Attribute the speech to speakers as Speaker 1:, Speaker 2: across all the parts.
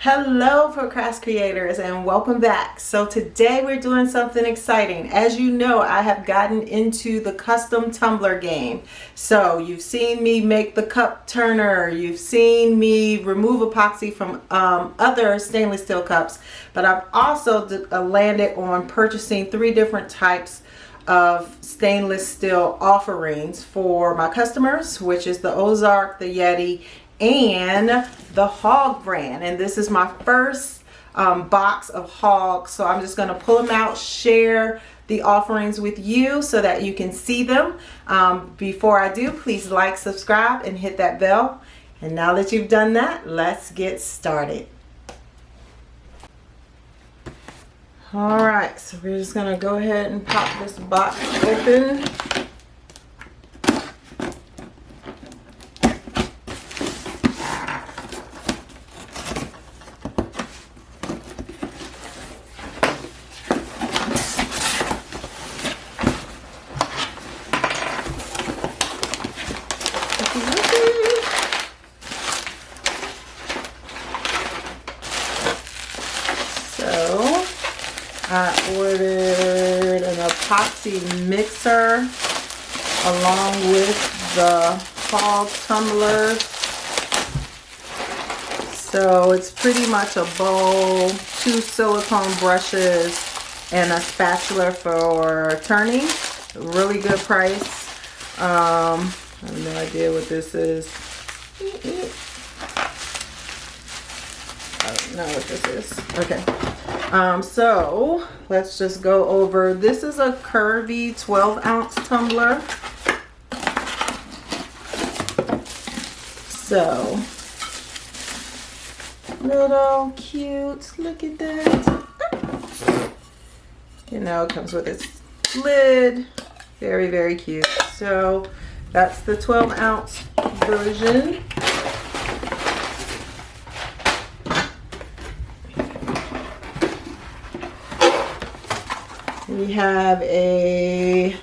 Speaker 1: Hello Procrast creators and welcome back. So today we're doing something exciting. As you know, I have gotten into the custom tumbler game. So you've seen me make the cup turner, you've seen me remove epoxy from other stainless steel cups, but I've also landed on purchasing 3 different types of stainless steel offerings for my customers, which is the Ozark, the Yeti, and the Hogg brand. And this is my first box of Hogg, so I'm just going to pull them out, share the offerings with you so that you can see them. Before I do, please like, subscribe, and hit that bell. And now that you've done that, let's get started. Alright, so we're just going to go ahead and pop this box open. So I ordered an epoxy mixer along with the Hogg Tumbler. So it's pretty much a bowl, 2 silicone brushes, and a spatula for turning. Really good price. I have no idea what this is. I don't know what this is. Okay. So let's just go over. This is a curvy 12-ounce tumbler. So little cute. Look at that. You know, it comes with its lid. Very, very cute. So that's the 12-ounce version. We have a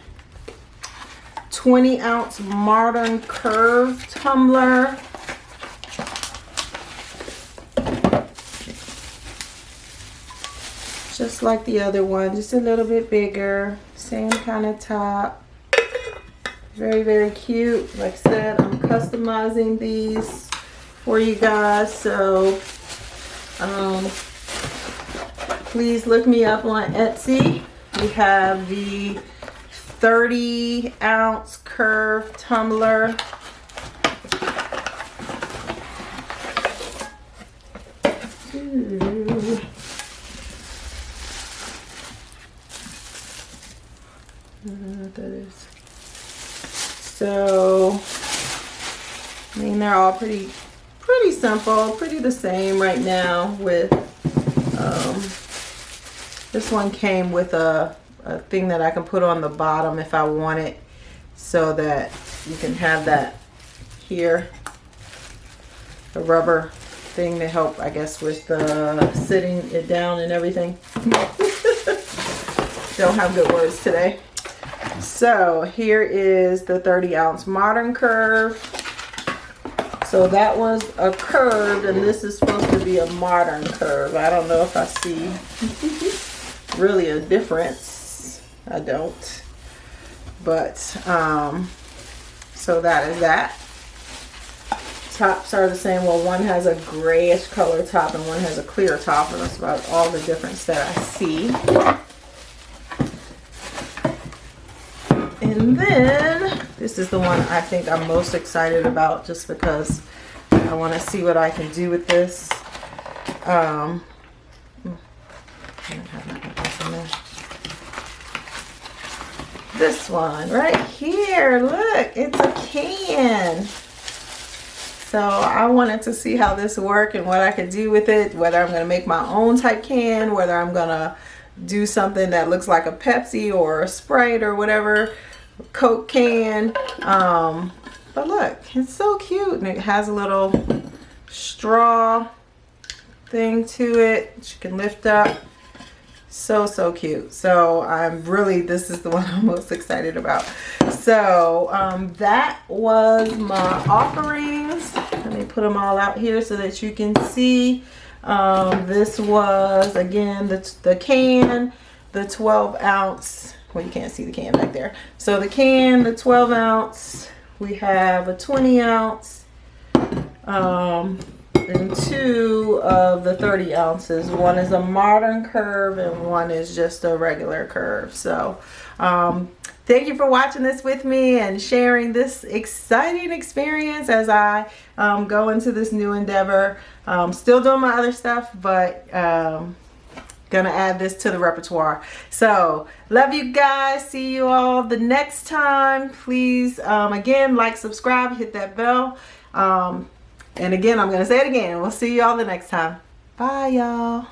Speaker 1: 20-ounce modern curve tumbler. Just like the other one, just a little bit bigger. Same kind of top. Very, very cute. Like I said, I'm customizing these for you guys. So please look me up on Etsy. We have the 30-ounce curved tumbler. Ooh. I don't know what that is. So, I mean, they're all pretty simple, pretty the same right now. With this one came with a thing that I can put on the bottom if I want it, so that you can have that here, a rubber thing to help, I guess, with sitting it down and everything. Don't have good words today. So here is the 30-ounce modern curve. So that was a curved, and this is supposed to be a modern curve. I don't know if I see really a difference. I don't. But so that is that. Tops are the same. Well, one has a grayish color top and one has a clear top, and that's about all the difference that I see. And then this is the one I think I'm most excited about, just because I want to see what I can do with this. This one right here, look, it's a can. So I wanted to see how this worked and what I could do with it, whether I'm going to make my own type can, whether I'm going to do something that looks like a Pepsi or a Sprite or whatever, Coke can. But look, it's so cute, and it has a little straw thing to it that you can lift up. So cute. So this is the one I'm most excited about. So that was my offerings. Let me put them all out here so that you can see. This was, again, the can, the 12 ounce. Well, you can't see the can back there. So the can, the 12 ounce. We have a 20 ounce. And 2 of the 30 ounces. One is a modern curve and one is just a regular curve. So thank you for watching this with me and sharing this exciting experience as I go into this new endeavor. Still doing my other stuff, but gonna add this to the repertoire. So love you guys. See you all the next time. Please again, like, subscribe, hit that bell. And again, I'm going to say it again. We'll see y'all the next time. Bye, y'all.